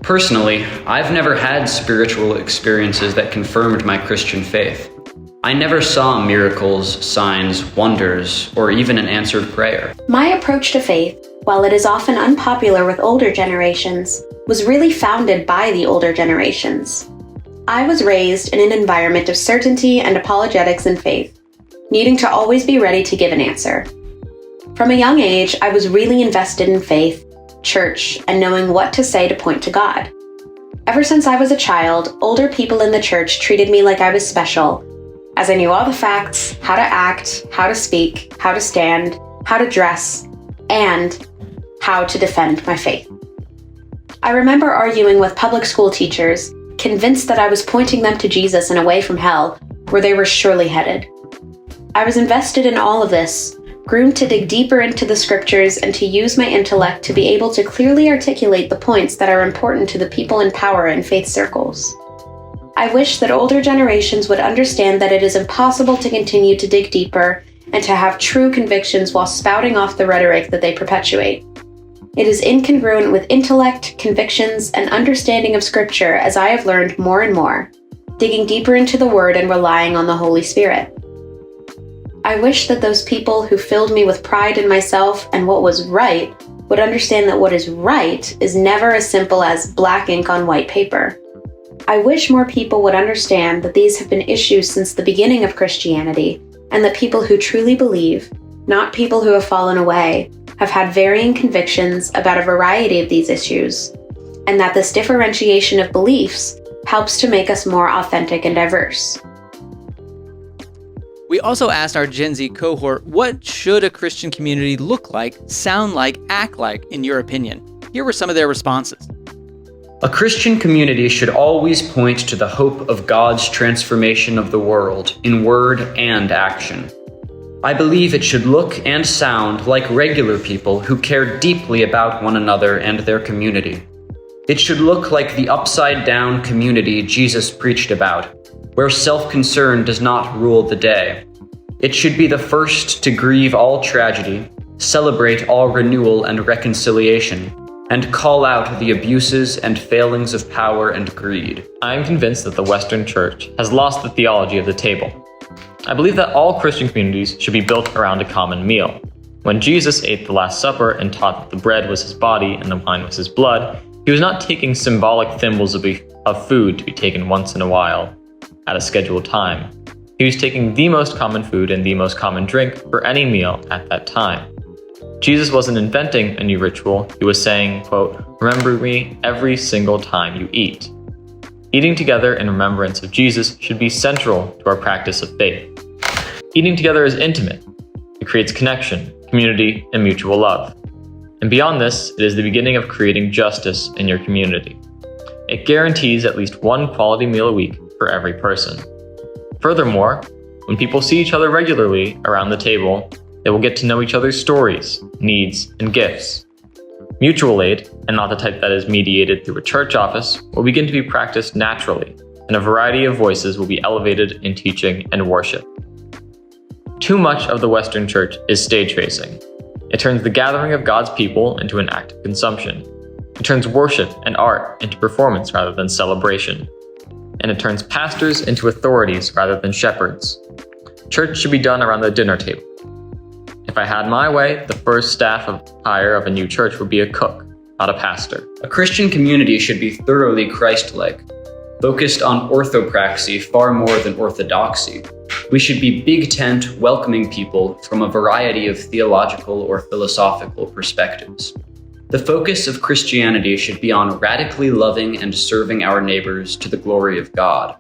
Personally, I've never had spiritual experiences that confirmed my Christian faith. I never saw miracles, signs, wonders, or even an answered prayer. My approach to faith, while it is often unpopular with older generations, was really founded by the older generations. I was raised in an environment of certainty and apologetics in faith, needing to always be ready to give an answer. From a young age, I was really invested in faith, church, and knowing what to say to point to God. Ever since I was a child, older people in the church treated me like I was special, as I knew all the facts, how to act, how to speak, how to stand, how to dress, and how to defend my faith. I remember arguing with public school teachers, convinced that I was pointing them to Jesus and away from hell, where they were surely headed. I was invested in all of this, groomed to dig deeper into the scriptures and to use my intellect to be able to clearly articulate the points that are important to the people in power in faith circles. I wish that older generations would understand that it is impossible to continue to dig deeper and to have true convictions while spouting off the rhetoric that they perpetuate. It is incongruent with intellect, convictions, and understanding of Scripture, as I have learned more and more, digging deeper into the Word and relying on the Holy Spirit. I wish that those people who filled me with pride in myself and what was right would understand that what is right is never as simple as black ink on white paper. I wish more people would understand that these have been issues since the beginning of Christianity, and that people who truly believe, not people who have fallen away, have had varying convictions about a variety of these issues, and that this differentiation of beliefs helps to make us more authentic and diverse. We also asked our Gen Z cohort, what should a Christian community look like, sound like, act like, in your opinion? Here were some of their responses. A Christian community should always point to the hope of God's transformation of the world in word and action. I believe it should look and sound like regular people who care deeply about one another and their community. It should look like the upside-down community Jesus preached about, where self-concern does not rule the day. It should be the first to grieve all tragedy, celebrate all renewal and reconciliation, and call out the abuses and failings of power and greed. I am convinced that the Western Church has lost the theology of the table. I believe that all Christian communities should be built around a common meal. When Jesus ate the Last Supper and taught that the bread was his body and the wine was his blood, he was not taking symbolic thimbles of food to be taken once in a while at a scheduled time. He was taking the most common food and the most common drink for any meal at that time. Jesus wasn't inventing a new ritual. He was saying, quote, "Remember me every single time you eat." Eating together in remembrance of Jesus should be central to our practice of faith. Eating together is intimate. It creates connection, community, and mutual love. And beyond this, it is the beginning of creating justice in your community. It guarantees at least one quality meal a week for every person. Furthermore, when people see each other regularly around the table, they will get to know each other's stories, needs, and gifts. Mutual aid, and not the type that is mediated through a church office, will begin to be practiced naturally, and a variety of voices will be elevated in teaching and worship. Too much of the Western Church is stage facing. It turns the gathering of God's people into an act of consumption. It turns worship and art into performance rather than celebration. And it turns pastors into authorities rather than shepherds. Church should be done around the dinner table. If I had my way, the first staff hire of a new church would be a cook, not a pastor. A Christian community should be thoroughly Christ-like, focused on orthopraxy far more than orthodoxy. We should be big tent, welcoming people from a variety of theological or philosophical perspectives. The focus of Christianity should be on radically loving and serving our neighbors to the glory of God,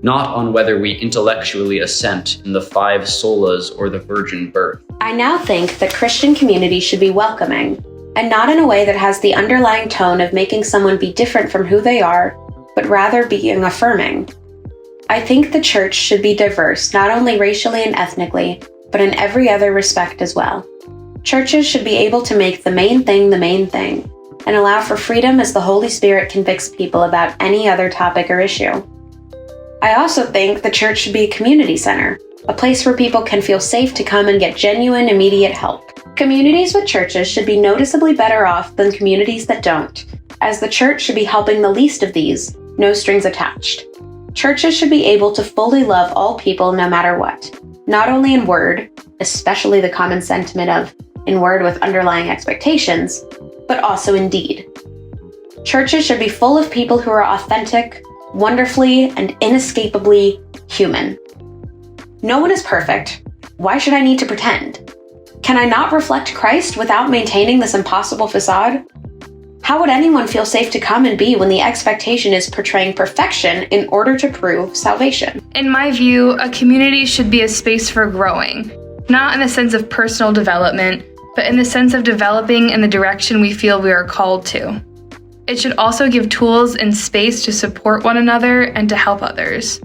not on whether we intellectually assent in the 5 solas or the virgin birth. I now think that Christian community should be welcoming, and not in a way that has the underlying tone of making someone be different from who they are, but rather being affirming. I think the church should be diverse, not only racially and ethnically, but in every other respect as well. Churches should be able to make the main thing the main thing, and allow for freedom as the Holy Spirit convicts people about any other topic or issue. I also think the church should be a community center, a place where people can feel safe to come and get genuine, immediate help. Communities with churches should be noticeably better off than communities that don't, as the church should be helping the least of these, no strings attached. Churches should be able to fully love all people no matter what, not only in word, especially the common sentiment of in word with underlying expectations, but also in deed. Churches should be full of people who are authentic, wonderfully and inescapably human. No one is perfect. Why should I need to pretend? Can I not reflect Christ without maintaining this impossible facade? How would anyone feel safe to come and be when the expectation is portraying perfection in order to prove salvation? In my view, a community should be a space for growing, not in the sense of personal development, but in the sense of developing in the direction we feel we are called to. It should also give tools and space to support one another and to help others.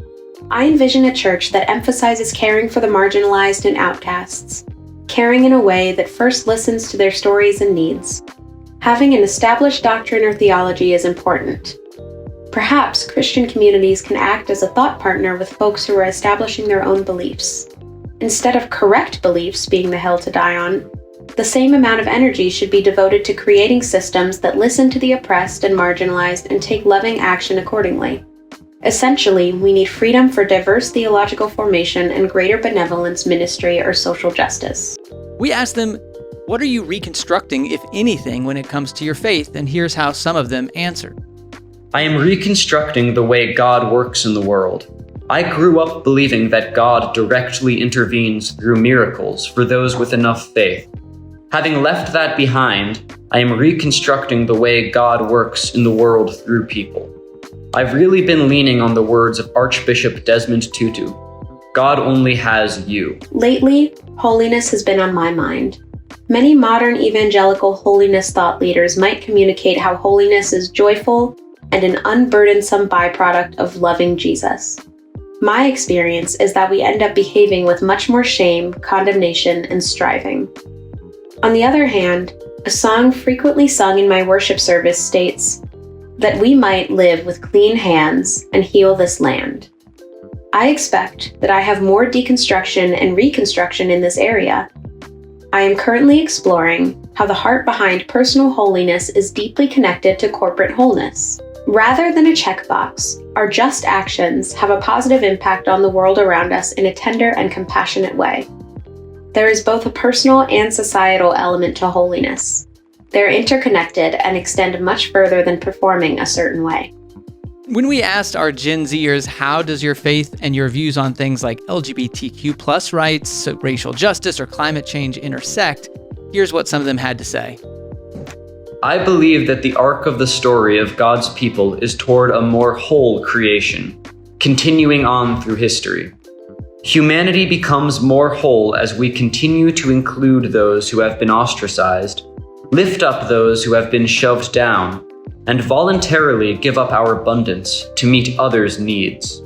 I envision a church that emphasizes caring for the marginalized and outcasts, caring in a way that first listens to their stories and needs. Having an established doctrine or theology is important. Perhaps Christian communities can act as a thought partner with folks who are establishing their own beliefs. Instead of correct beliefs being the hill to die on, the same amount of energy should be devoted to creating systems that listen to the oppressed and marginalized and take loving action accordingly. Essentially, we need freedom for diverse theological formation and greater benevolence, ministry, or social justice. We asked them, what are you reconstructing, if anything, when it comes to your faith? And here's how some of them answered. I am reconstructing the way God works in the world. I grew up believing that God directly intervenes through miracles for those with enough faith. Having left that behind, I am reconstructing the way God works in the world through people. I've really been leaning on the words of Archbishop Desmond Tutu. God only has you. Lately, holiness has been on my mind. Many modern evangelical holiness thought leaders might communicate how holiness is joyful and an unburdensome byproduct of loving Jesus. My experience is that we end up behaving with much more shame, condemnation, and striving. On the other hand, a song frequently sung in my worship service states that we might live with clean hands and heal this land. I expect that I have more deconstruction and reconstruction in this area. I am currently exploring how the heart behind personal holiness is deeply connected to corporate wholeness. Rather than a checkbox, our just actions have a positive impact on the world around us in a tender and compassionate way. There is both a personal and societal element to holiness. They're interconnected and extend much further than performing a certain way. When we asked our Gen Zers, how does your faith and your views on things like LGBTQ plus rights, racial justice, or climate change intersect, here's what some of them had to say. I believe that the arc of the story of God's people is toward a more whole creation, continuing on through history. Humanity becomes more whole as we continue to include those who have been ostracized, lift up those who have been shoved down, and voluntarily give up our abundance to meet others' needs.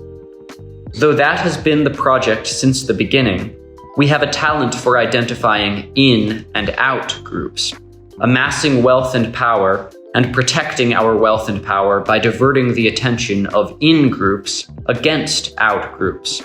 Though that has been the project since the beginning, we have a talent for identifying in and out groups, amassing wealth and power, and protecting our wealth and power by diverting the attention of in groups against out groups.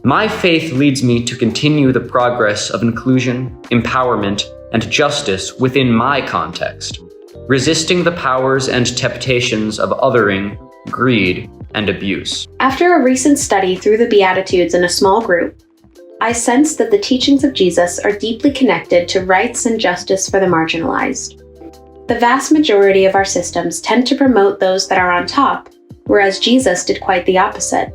My faith leads me to continue the progress of inclusion, empowerment, and justice within my context, resisting the powers and temptations of othering, greed, and abuse. After a recent study through the Beatitudes in a small group, I sense that the teachings of Jesus are deeply connected to rights and justice for the marginalized. The vast majority of our systems tend to promote those that are on top, whereas Jesus did quite the opposite.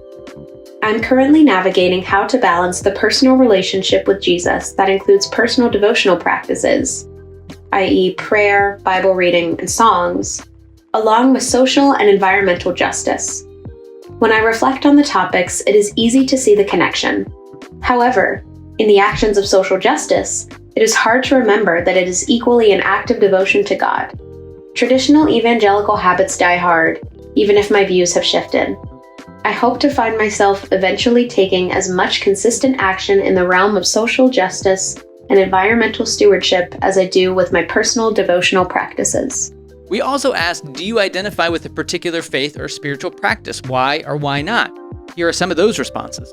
I'm currently navigating how to balance the personal relationship with Jesus that includes personal devotional practices, i.e. prayer, Bible reading, and songs, along with social and environmental justice. When I reflect on the topics, it is easy to see the connection. However, in the actions of social justice, it is hard to remember that it is equally an act of devotion to God. Traditional evangelical habits die hard, even if my views have shifted. I hope to find myself eventually taking as much consistent action in the realm of social justice and environmental stewardship as I do with my personal devotional practices. We also asked, do you identify with a particular faith or spiritual practice? Why or why not? Here are some of those responses.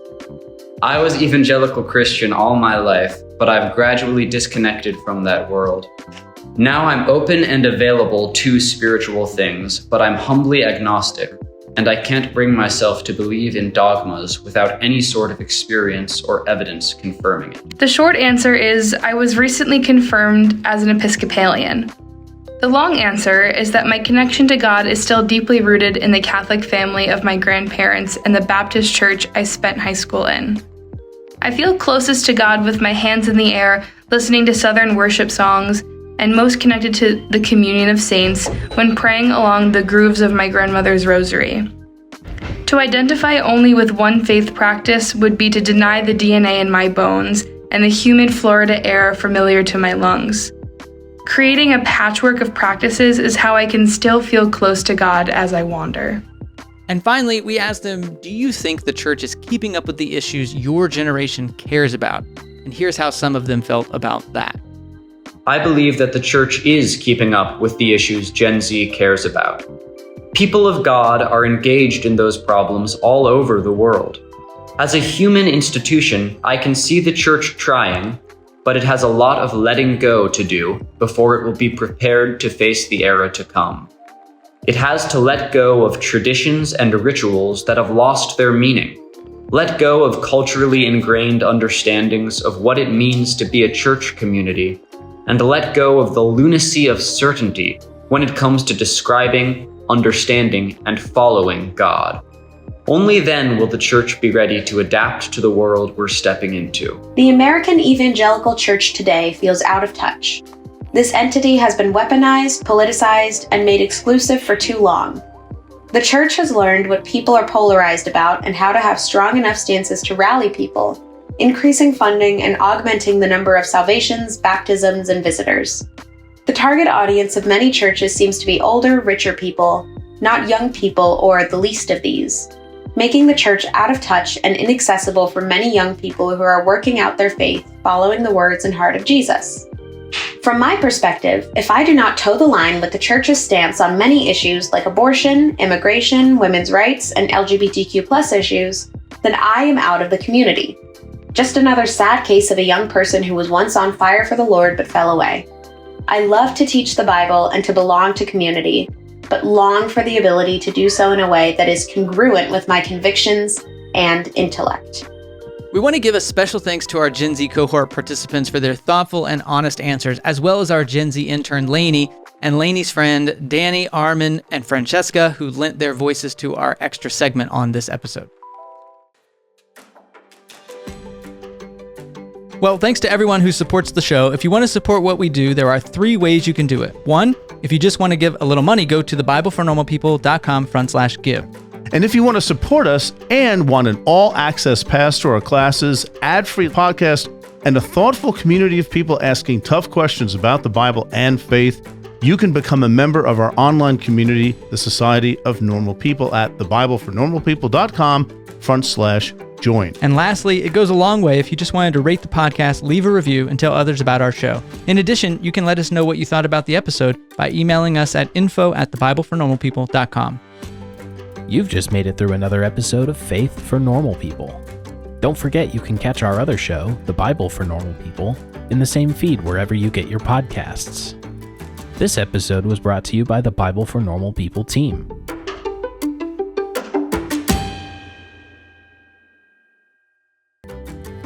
I was evangelical Christian all my life, but I've gradually disconnected from that world. Now I'm open and available to spiritual things, but I'm humbly agnostic, and I can't bring myself to believe in dogmas without any sort of experience or evidence confirming it. The short answer is I was recently confirmed as an Episcopalian. The long answer is that my connection to God is still deeply rooted in the Catholic family of my grandparents and the Baptist church I spent high school in. I feel closest to God with my hands in the air, listening to Southern worship songs, and most connected to the communion of saints when praying along the grooves of my grandmother's rosary. To identify only with one faith practice would be to deny the DNA in my bones and the humid Florida air familiar to my lungs. Creating a patchwork of practices is how I can still feel close to God as I wander. And finally, we asked them, do you think the church is keeping up with the issues your generation cares about? And here's how some of them felt about that. I believe that the church is keeping up with the issues Gen Z cares about. People of God are engaged in those problems all over the world. As a human institution, I can see the church trying, but it has a lot of letting go to do before it will be prepared to face the era to come. It has to let go of traditions and rituals that have lost their meaning. Let go of culturally ingrained understandings of what it means to be a church community, and let go of the lunacy of certainty when it comes to describing, understanding, and following God. Only then will the church be ready to adapt to the world we're stepping into. The American evangelical church today feels out of touch. This entity has been weaponized, politicized, and made exclusive for too long. The church has learned what people are polarized about and how to have strong enough stances to rally people, increasing funding and augmenting the number of salvations, baptisms, and visitors. The target audience of many churches seems to be older, richer people, not young people or the least of these, making the church out of touch and inaccessible for many young people who are working out their faith, following the words and heart of Jesus. From my perspective, if I do not toe the line with the church's stance on many issues like abortion, immigration, women's rights, and LGBTQ+ issues, then I am out of the community. Just another sad case of a young person who was once on fire for the Lord but fell away. I love to teach the Bible and to belong to community, but long for the ability to do so in a way that is congruent with my convictions and intellect. We want to give a special thanks to our Gen Z cohort participants for their thoughtful and honest answers, as well as our Gen Z intern Lainey and Lainey's friend Danny, Armin, and Francesca, who lent their voices to our extra segment on this episode. Well, thanks to everyone who supports the show. If you want to support what we do, there are 3 ways you can do it. 1, if you just want to give a little money, go to thebiblefornormalpeople.com/give. And if you want to support us and want an all-access pass to our classes, ad-free podcast, and a thoughtful community of people asking tough questions about the Bible and faith, you can become a member of our online community, the Society of Normal People, at thebiblefornormalpeople.com/join. And lastly, it goes a long way if you just wanted to rate the podcast, leave a review, and tell others about our show. In addition, you can let us know what you thought about the episode by emailing us at info@thebiblefornormalpeople.com. You've just made it through another episode of Faith for Normal People. Don't forget you can catch our other show, The Bible for Normal People, in the same feed wherever you get your podcasts. This episode was brought to you by the Bible for Normal People team.